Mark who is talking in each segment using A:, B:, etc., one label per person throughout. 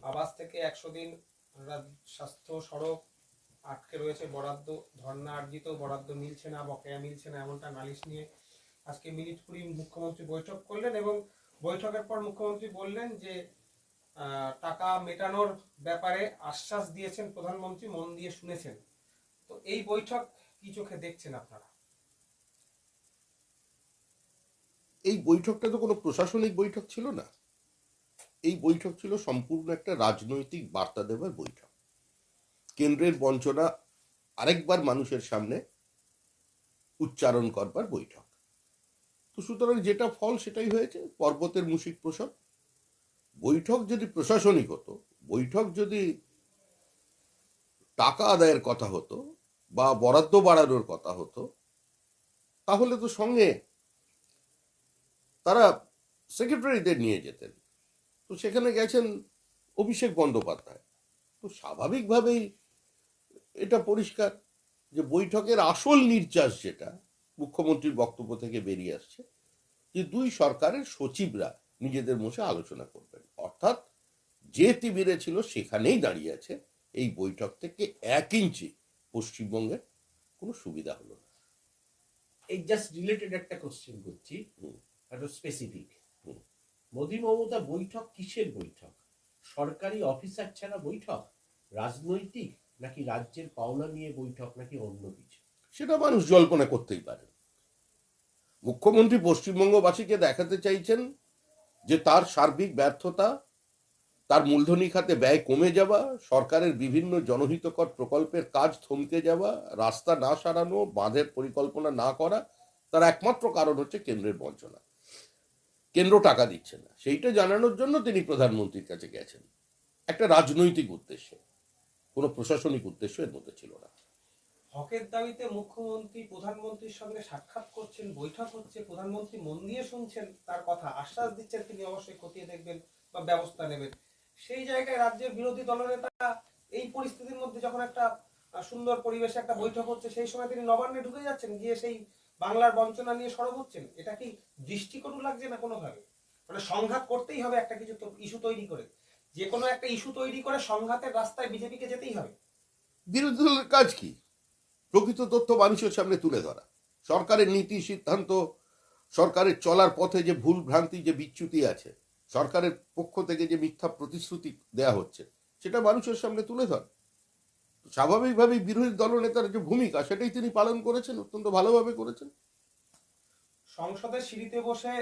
A: আবাস থেকে 100 দিন স্বাস্থ্য সড়ক আটকে রয়েছে, বরাদ্দ ধর্ণা আর্জিত বরাদ্দ মিলছে না, বকেয়া মিলছে না, এমনটা নালিশ নিয়ে আজকে মিনিট কুড়ি মুখ্যমন্ত্রী বৈঠক করলেন এবং বৈঠকের পর মুখ্যমন্ত্রী বললেন যে টাকা মেটানোর ব্যাপারে আশ্বাস দিয়েছেন প্রধানমন্ত্রী, মন দিয়ে শুনেছেন। তো এই বৈঠক কি চোখে দেখছেন আপনারা?
B: এই বৈঠকটা তো কোনো প্রশাসনিক বৈঠক ছিল না, এই বৈঠক ছিল সম্পূর্ণ একটা রাজনৈতিক বার্তা দেবার বৈঠক। কেন্দ্রের বঞ্চনা আরেকবার মানুষের সামনে উচ্চারণ করবার বৈঠক। তো সুতরাং যেটা ফল সেটাই হয়েছে, পর্বতের মুশিক প্রসব। বৈঠক যদি প্রশাসনিক হতো, বৈঠক যদি টাকা আদায়ের কথা হতো বা বরাদ্দ বাড়ানোর কথা হতো, তাহলে তো সঙ্গে তারা সেক্রেটারিদের নিয়ে যেতেন। তো সেখানে গেছেন অভিষেক বন্দ্যোপাধ্যায়। তো স্বাভাবিকভাবেই এটা পরিষ্কার যে বৈঠকের আসল নির্যাস যেটা মুখ্যমন্ত্রীর বক্তব্য থেকে বেরিয়ে আসছে, যে দুই সরকারের সচিবরা নিজেদের মধ্যে আলোচনা করবেন, অর্থাৎ যে তিবিরে ছিল সেখানেই দাঁড়িয়ে আছে। এই বৈঠক থেকে 1 ইঞ্চি পশ্চিমবঙ্গের কোনো সুবিধা হলো না।
C: এই জাস্ট রিলেটেড একটা কোশ্চেন করছি, একটা স্পেসিফিক। মোদি মমতা বৈঠক কিসের বৈঠক? সরকারি অফিসার ছাড়া বৈঠক? রাজনৈতিক, নাকি রাজ্যের পাওনা নিয়ে বৈঠক, নাকি অন্য কিছু?
B: সেটা মানুষ জল্পনা করতেই পারে। মুখ্যমন্ত্রী পশ্চিমবঙ্গবাসীকে দেখাতে চাইছেন যে তার সার্বিক ব্যর্থতা, তার মূলধনী খাতে ব্যয় কমে যাওয়া, সরকারের বিভিন্ন জনহিতকর প্রকল্পের কাজ থমকে যাওয়া, রাস্তা না সারানো, বাঁধের পরিকল্পনা না করা, তার একমাত্র কারণ হচ্ছে কেন্দ্রের বঞ্চনা। কেন্দ্র টাকা দিচ্ছে না, সেইটা জানানোর জন্য তিনি প্রধানমন্ত্রীর কাছে গেছেন, একটা রাজনৈতিক উদ্দেশ্যে, কোনো প্রশাসনিক উদ্দেশ্য এর মধ্যে ছিল না।
A: হকের দাবিতে মুখ্যমন্ত্রী প্রধানমন্ত্রীর সঙ্গে সাক্ষাৎ করছেন, বৈঠক হচ্ছে, প্রধানমন্ত্রী মন দিয়ে শুনছেন, তার কথা আশ্বাস দিচ্ছেন তিনি অবশ্যই খতিয়ে দেখবেন বা ব্যবস্থা নেবেন। সেই জায়গায় রাজ্যের বিরোধী দলনেতা এই পরিস্থিতির মধ্যে যখন একটা সুন্দর পরিবেশে একটা বৈঠক হচ্ছে, সেই সময় তিনি নবান্নে ঢুকে যাচ্ছেন, গিয়ে সেই বাংলার বঞ্চনা নিয়ে সরব হচ্ছেন। এটা কি দৃষ্টিকটু লাগছে না কোনোভাবে? মানে সংঘাত করতেই হবে, একটা কিছু ইস্যু তৈরি করে, যে কোনো একটা ইস্যু তৈরি করে সংঘাতের রাস্তায় বিজেপিকে যেতেই হবে।
B: বিরোধী দলের কাজ কি? প্রকৃত তথ্য মানুষের সামনে তুলে ধরা, সরকারের নীতি সিদ্ধান্ত, সরকারের চলার পথে যে ভুল ভ্রান্তি, যে বিচ্যুতি আছে, সরকারের পক্ষ থেকে যে মিথ্যা প্রতিশ্রুতি দেয়া হচ্ছে, সেটা মানুষের সামনে তুলে ধর। স্বাভাবিকভাবেই বিরোধী দলনেতার যে ভূমিকা, সেটাই তিনি পালন করেছেন, অত্যন্ত ভালোভাবে করেছেন।
A: সংসদের সিঁড়িতে বসে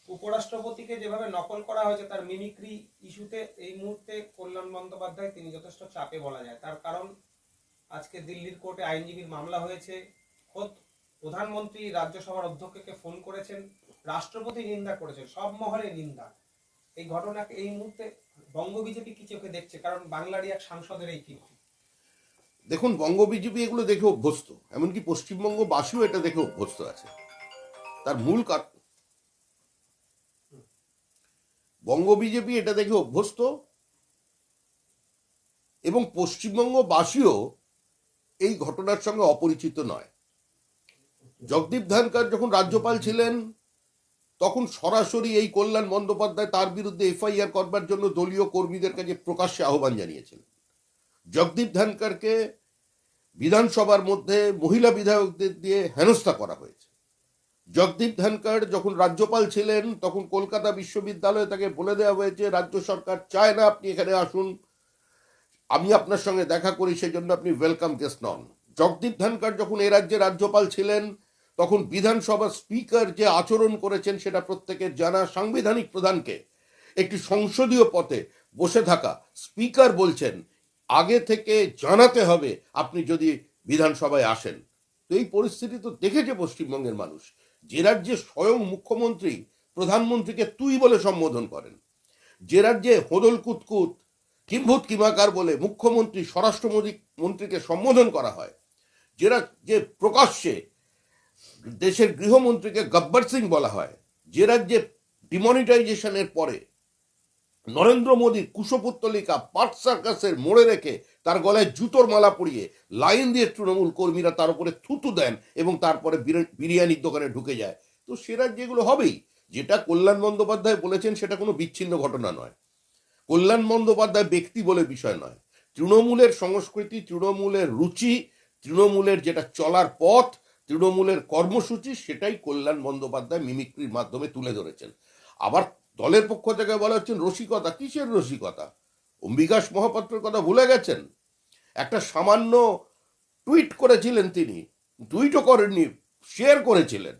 A: উপরাষ্ট্রপতিকে যেভাবে নকল করা হয়েছে, তার মিমিক্রি ইস্যুতে এই মুহূর্তে কল্যাণ বন্দ্যোপাধ্যায় তিনি যথেষ্ট চাপে বলা যায়। তার কারণ আজকে দিল্লির কোর্টে আইনজীবীর মামলা হয়েছে, খোদ প্রধানমন্ত্রী রাজ্যসভার অধ্যক্ষকে ফোন করেছেন, রাষ্ট্রপতি নিন্দা করেছেন, সব মহলে নিন্দা। এই ঘটনাকে এই মুহূর্তে বঙ্গ বিজেপি কি চোখে দেখছে? কারণ বাংলারই এক সাংসদের এই কীর্তি।
B: দেখুন, বঙ্গ বিজেপি এগুলো দেখে অভ্যস্ত, এমনকি পশ্চিমবঙ্গবাসীও এটা দেখে অভ্যস্ত আছে। তার মূল কারণ, বঙ্গ বিজেপি এটা দেখে অভ্যস্ত এবং পশ্চিমবঙ্গবাসীও এই ঘটনার সঙ্গে অপরিচিত নয়। জগদীপ ধনকর যখন রাজ্যপাল ছিলেন, তখন সরাসরি এই কল্যাণ বন্দ্যোপাধ্যায় তার বিরুদ্ধে এফআইআর করবার জন্য দলীয় কর্মীদের কাছে প্রকাশ্যে আহ্বান জানিয়েছিলেন। জগদীপ ধনকরকে বিধানসভার মধ্যে মহিলা বিধায়কদের দিয়ে হেনস্থা করা হয়েছে। জগদীপ ধনকর যখন রাজ্যপাল ছিলেন, তখন কলকাতা বিশ্ববিদ্যালয়ে তাকে বলে দেওয়া হয়েছে রাজ্য সরকার চায় না আপনি এখানে আসুন, আমি আপনার সঙ্গে দেখা করি, সেজন্য আপনি ওয়েলকাম গেস্ট নন। জগদীপ ধনকর যখন এ রাজ্যের রাজ্যপাল ছিলেন, তখন বিধানসভার স্পিকার যে আচরণ করেছেন সেটা প্রত্যেকের জানা। সাংবিধানিক প্রধানকে, একটি সংসদীয় পথে বসে থাকা স্পিকার বলছেন আগে থেকে জানাতে হবে আপনি যদি বিধানসভায় আসেন। তো এই পরিস্থিতি তো দেখেছে পশ্চিমবঙ্গের মানুষ। যে রাজ্যে স্বয়ং মুখ্যমন্ত্রী প্রধানমন্ত্রীকে তুই বলে সম্বোধন করেন, যে রাজ্যে হোদল কুতকুত কিম্ভূত কিমাকার বলে মুখ্যমন্ত্রী স্বরাষ্ট্রমন্ত্রীকে সম্বোধন করা হয়, যে রাজ্যে প্রকাশ্যে দেশের গৃহমন্ত্রীকে গব্বর সিং বলা হয়, যে রাজ্যে ডিমনিটাইজেশনের পরে নরেন্দ্র মোদীর কুশপুত্তলিকা পার্ক সার্কাসের মোড়ে রেখে তার গলায় জুতোর মালা পরিয়ে লাইন দিয়ে তৃণমূল কর্মীরা তার উপরে থুতু দেন এবং তারপরে বিরিয়ানির দোকানে ঢুকে যায়, তো সে রাজ্যে এগুলো হবেই। যেটা কল্যাণ বন্দ্যোপাধ্যায় বলেছেন সেটা কোনো বিচ্ছিন্ন ঘটনা নয়। কল্যাণ বন্দ্যোপাধ্যায় ব্যক্তি বলে বিষয় নয়, তৃণমূলের সংস্কৃতি, তৃণমূলের রুচি, তৃণমূলের যেটা চলার পথ, তৃণমূলের কর্মসূচি, সেটাই কল্যাণ বন্দ্যোপাধ্যায় মিমিক্রির মাধ্যমে তুলে ধরেছেন। আবার দলের পক্ষ থেকে বলা হচ্ছেন রসিকতা। কিসের রসিকতা? অম্বিকাশ মহাপাত্রের কথা ভুলে গেছেন? একটা সামান্য টুইট করেছিলেন তিনি, টুইটও করেননি, শেয়ার করেছিলেন।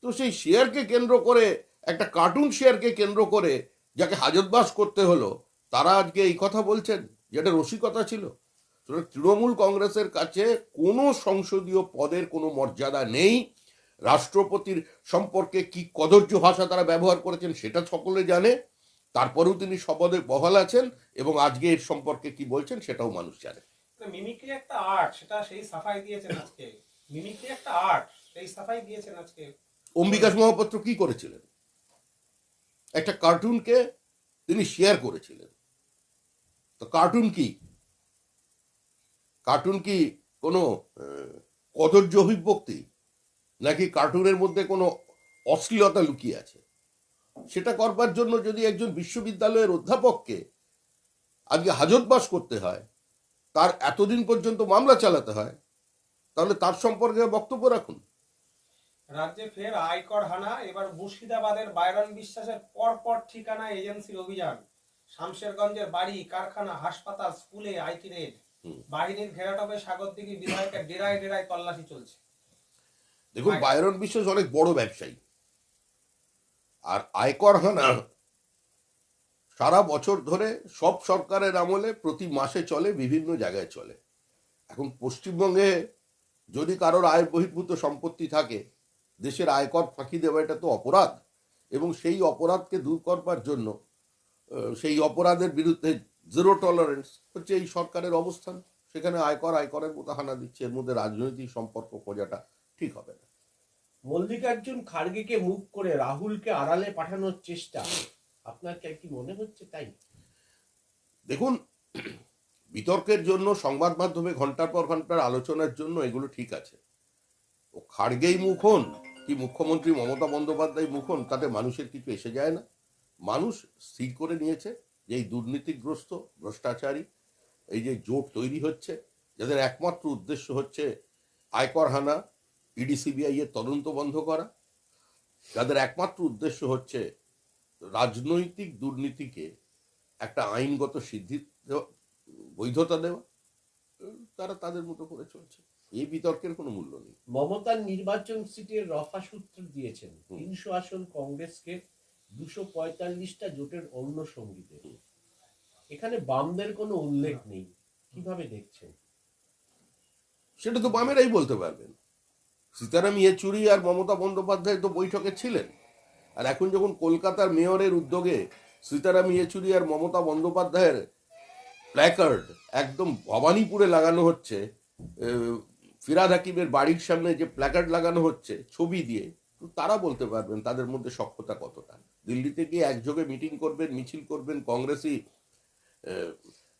B: তো সেই শেয়ারকে কেন্দ্র করে, একটা কার্টুন শেয়ারকে কেন্দ্র করে যাকে হাজতবাস করতে হলো, তারা আজকে এই কথা বলছেন যেটা রসিকতা ছিল। তৃণমূল কংগ্রেসের কাছে কোনো সংসদীয় পদের কোনো মর্যাদা নেই। রাষ্ট্রপতির সম্পর্কে কি কদর্য ভাষা তারা ব্যবহার করেছেন সেটা সকলে জানে। তারপরেও তিনি শপথে বহাল আছেন এবং আজকে এর সম্পর্কে কি বলছেন সেটাও মানুষ জানে।
A: মিমিক্রি একটা আর্ট, সেটা সেই সাফাই দিয়েছেন আজকে। মিমিক্রি একটা আর্ট, সেই সাফাই দিয়েছেন আজকে।
B: অম্বিকাশ মহাপাত্র কি করেছিলেন? একটা কার্টুনকে তিনি শেয়ার করেছিলেন। তো কার্টুন কি? কার্টুন কি কোনো কদর্য অভিব্যক্তি, নাকি কার্টুনের মধ্যে কোনো অশ্লীলতা লুকিয়ে আছে? সেটা করবার জন্য যদি একজন বিশ্ববিদ্যালয়ের অধ্যাপককে আজকে হাজতবাস করতে হয়, তার এতদিন পর্যন্ত মামলা চালাতে হয়, তাহলে তার সম্পর্কে বক্তব্য রাখুন।
A: রাজ্যে ফের আয়কর হানা, এবার মুর্শিদাবাদের বাইরন বিশ্বাসের পরপর ঠিকানা এজেন্সির অভিযান। শামশেরগঞ্জের বাড়ি, কারখানা, হাসপাতাল, স্কুলে আইটি রেড। বাহিনীর ঘেরাটোপে সাগরদিঘি বিধায়কের ডেরায় ডেরায় তল্লাশি চলছে।
B: দেখুন, বাইরন বিশ্বাস অনেক বড় ব্যবসায়ী, আর আয়কর হানা সারা বছর ধরে সব সরকারের আমলে প্রতি মাসে চলে, বিভিন্ন জায়গায় চলে। এখন পশ্চিমবঙ্গে যদি কারোর আয় বহির্ভূত সম্পত্তি থাকে, দেশের আয়কর ফাঁকি দেওয়া এটা তো অপরাধ, এবং সেই অপরাধকে দূর করবার জন্য সেই অপরাধের বিরুদ্ধে জিরো টলারেন্স হচ্ছে এই সরকারের অবস্থান। সেখানে আয়করের মতো হানা দিচ্ছে। এর মধ্যে রাজনৈতিক সম্পর্ক খোঁজাটা ঠিক হবে না।
C: মল্লিকার্জুন খার্গেকে মুখ করে রাহুলকে আড়ালে পাঠানোর চেষ্টা, আপনার কি মনে হচ্ছে তাই?
B: দেখুন, বিতর্কের জন্য, সংবাদ মাধ্যমে ঘন্টার পর ঘন্টার আলোচনার জন্য এগুলো ঠিক আছে। ও খাড়গেই মুখ হন কি মুখ্যমন্ত্রী মমতা বন্দ্যোপাধ্যায় মুখ হন, তাতে মানুষের কিছু এসে যায় না। মানুষ স্থির করে নিয়েছে যে এই দুর্নীতিগ্রস্ত, ভ্রষ্টাচারী, এই যে জোট তৈরি হচ্ছে, যাদের একমাত্র উদ্দেশ্য হচ্ছে আয়কর হানা, ইডি সিবিআই এর তদন্ত বন্ধ করা, যাদের একমাত্র উদ্দেশ্য হচ্ছে রাজনৈতিক দুর্নীতিকে একটা আইনগত সিদ্ধি দেওয়া, বৈধতা দেওয়া, তারা তাদের মতো করে চলছে। এই বিতর্কের কোনো মূল্য নেই।
C: মমতার নির্বাচন সিটের রফা সূত্র দিয়েছেন 300 আসন কংগ্রেসকে, 245টা জোটের অন্য সঙ্গীতে। এখানে বামদের কোনো উল্লেখ নেই, কিভাবে দেখছেন?
B: সেটা তো বামেরাই বলতে পারবেন। সীতারাম ইয়েচুরি আর মমতা বন্দ্যোপাধ্যায় তো বৈঠকে ছিলেন, আর এখন যখন কলকাতার মেয়রের উদ্যোগে সীতারাম ইয়েচুরি আর মমতা বন্দ্যোপাধ্যায়ের প্ল্যাকার্ড একদম ভবানীপুরে লাগানো হচ্ছে, ফিরাদ হাকিমের বাড়ির সামনে যে প্ল্যাকার্ড লাগানো হচ্ছে ছবি দিয়ে, তো তারা বলতে পারবেন তাদের মধ্যে সখ্যতা কতটা। দিল্লিতে গিয়ে একযোগে মিটিং করবেন, মিছিল করবেন, কংগ্রেসি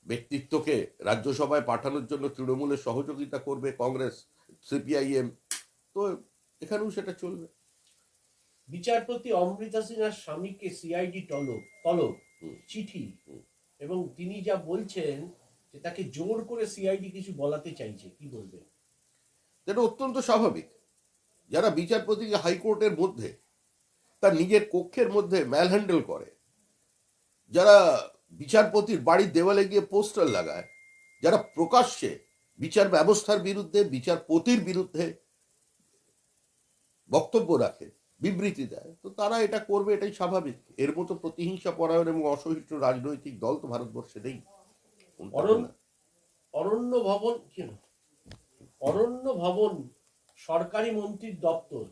B: ব্যক্তিত্বকে রাজ্যসভায় পাঠানোর জন্য তৃণমূলের সহযোগিতা করবে কংগ্রেস, সিপিআইএম, তো এখানেও সেটা চলবে।
C: বিচারপতি অমৃতা সিনহার স্বামীকে সিআইডি তলব চিঠি, এবং তিনি যা বলছেন যে তাকে জোর করে সিআইডি কিছু বলাতে চাইছে, কি বলবেন?
B: এটা অত্যন্ত স্বাভাবিক। যারা বিচারপতিকে হাইকোর্টের মধ্যে তার নিজের কক্ষের মধ্যে ম্যাল হ্যান্ডেল করে, যারা বিচারপতির বাড়ির দেওয়ালে গিয়ে পোস্টার লাগায়, যারা প্রকাশ্যে বিচার ব্যবস্থার বিরুদ্ধে, বিচারপতির বিরুদ্ধে বক্তব্য রাখে, বিবৃতি দেয়, তো তারা এটা করবে, এটাই স্বাভাবিক। এর মতো প্রতিহিংসা পরায়ণ এবং অসহিষ্ণু রাজনৈতিক দল তো ভারতবর্ষে নেই।
C: অরণ্য ভবন সরকারি মন্ত্রীর দপ্তর,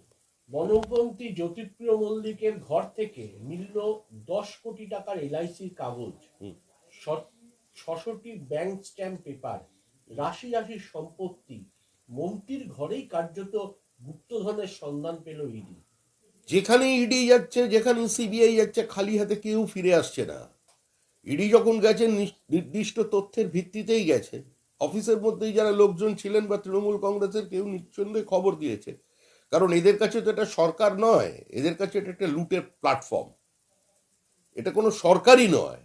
C: বনমন্ত্রী জ্যোতিপ্রিয় মল্লিকের ঘর থেকে মিলল 10 কোটি টাকার এলআইসির কাগজ, 600টি ব্যাংক স্ট্যাম্প পেপার, রাশি রাশি সম্পত্তি। মন্ত্রীর ঘরেই কার্যত গুপ্তধনের সন্ধান পেল ইডি।
B: যেখানে ইডি যাচ্ছে, যেখানে সিবিআই যাচ্ছে, খালি হাতে কেউ ফিরে আসছে না। ইডি যখন গেছে নির্দিষ্ট তথ্যের ভিত্তিতেই গেছে। অফিসের মধ্যেই যারা লোকজন ছিলেন বা তৃণমূল কংগ্রেসের কেউ নিঃসন্দেহে খবর দিয়েছে, কারণ এদের কাছে তো এটা সরকার নয়, এদের কাছে এটা একটা লুটের প্ল্যাটফর্ম, এটা কোনো সরকারই নয়।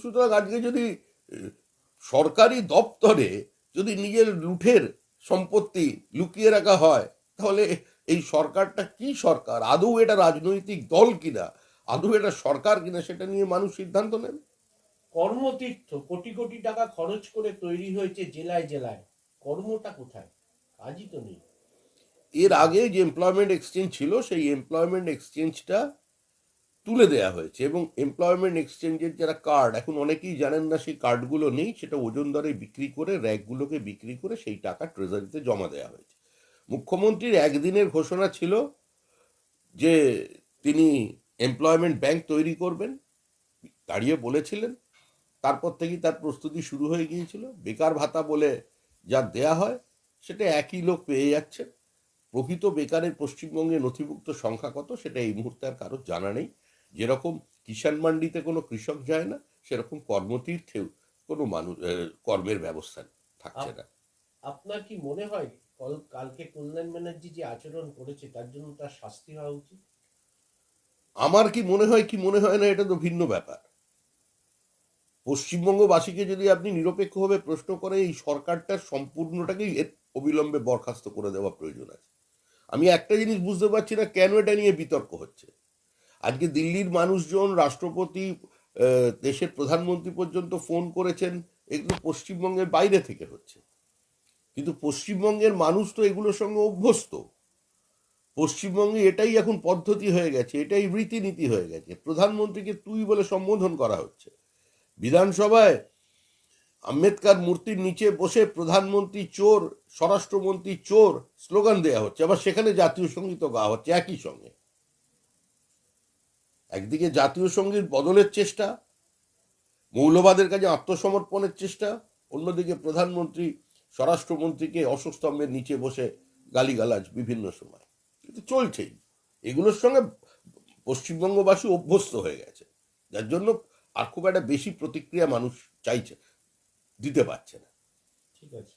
B: সুতরাং আজকে যদি সরকারি দপ্তরে যদি নিজের লুঠের সম্পত্তি লুকিয়ে রাখা হয়, তাহলে এই সরকারটা কি সরকার, আদৌ এটা রাজনৈতিক দল কিনা, আদৌ এটা সরকার কিনা, সেটা নিয়ে মানুষ সিদ্ধান্ত নেন।
C: কর্মতীর্থ কোটি কোটি টাকা খরচ করে তৈরি হয়েছে জেলায় জেলায়, কর্মটা কোথায়? কাজই তো নেই।
B: এর আগে যে এমপ্লয়মেন্ট এক্সচেঞ্জ ছিল, সেই এমপ্লয়মেন্ট এক্সচেঞ্জটা তুলে দেয়া হয়েছে, এবং এমপ্লয়মেন্ট এক্সচেঞ্জের যারা কার্ড, এখন অনেকেই জানেন না সেই কার্ডগুলো নেই, সেটা ওজন দরে বিক্রি করে, র্যাকগুলোকে বিক্রি করে সেই টাকা ট্রেজারিতে জমা দেওয়া হয়েছে। মুখ্যমন্ত্রীর একদিনের ঘোষণা ছিল যে তিনি এমপ্লয়মেন্ট ব্যাংক তৈরি করবেন, দাঁড়িয়ে বলেছিলেন। তারপর থেকেই তার প্রস্তুতি শুরু হয়ে গিয়েছিল। বেকার ভাতা বলে যা দেয়া হয় সেটা একই লোক পেয়ে যাচ্ছে। প্রকৃত বেকারের পশ্চিমবঙ্গে নথিভুক্ত সংখ্যা কত সেটা এই মুহূর্তে আর কারোর জানা নেই। যেরকম কিষাণ মান্ডিতে কোনো কৃষক যায় না, সেরকম কর্মতীর্থেও কোনো মানুষ কর্মের ব্যবস্থা থাকছে না।
C: আপনার কি মনে হয় কালকে কল্যাণ ব্যানার্জি যে আচরণ করেছে তার জন্য তার শাস্তি হওয়া উচিত?
B: আমার কি মনে হয় কি মনে হয় না, এটা তো ভিন্ন ব্যাপার। পশ্চিমবঙ্গবাসীকে যদি আপনি নিরপেক্ষভাবে প্রশ্ন করেন, এই সরকারটার সম্পূর্ণটাকেই এর অবিলম্বে বরখাস্ত করে দেওয়া প্রয়োজন আছে। আমি একটা জিনিস বুঝতে পারছি না, কেন এটা নিয়ে বিতর্ক হচ্ছে। আজকে দিল্লির মানুষজন, রাষ্ট্রপতি, দেশের প্রধানমন্ত্রী পর্যন্ত ফোন করেছেন, এগুলো পশ্চিমবঙ্গের বাইরে থেকে হচ্ছে। কিন্তু পশ্চিমবঙ্গের মানুষ তো এগুলোর সঙ্গে অভ্যস্ত। পশ্চিমবঙ্গে এটাই এখন পদ্ধতি হয়ে গেছে, এটাই রীতিনীতি হয়ে গেছে। প্রধানমন্ত্রীকে তুই বলে সম্বোধন করা হচ্ছে। বিধানসভায় আম্বেদকর মূর্তির নিচে বসে প্রধানমন্ত্রী চোর, স্বরাষ্ট্রমন্ত্রী চোর স্লোগান দেয়া হচ্ছে, আবার সেখানে জাতীয় সঙ্গীত গাওয়া হচ্ছে একই সঙ্গে। একদিকে জাতীয় সঙ্গীত বদলের চেষ্টা, মৌলবাদের কাছে আত্মসমর্পণের চেষ্টা, অন্যদিকে প্রধানমন্ত্রী স্বরাষ্ট্রমন্ত্রীকে অশ্বস্তম্ভের নিচে বসে গালিগালাজ বিভিন্ন সময়। কিন্তু চলছেই। এগুলোর সঙ্গে পশ্চিমবঙ্গবাসী অভ্যস্ত হয়ে গেছে, যার জন্য আর খুব একটা বেশি প্রতিক্রিয়া মানুষ চাইছে, দিতে পারছে না।
C: ঠিক আছে।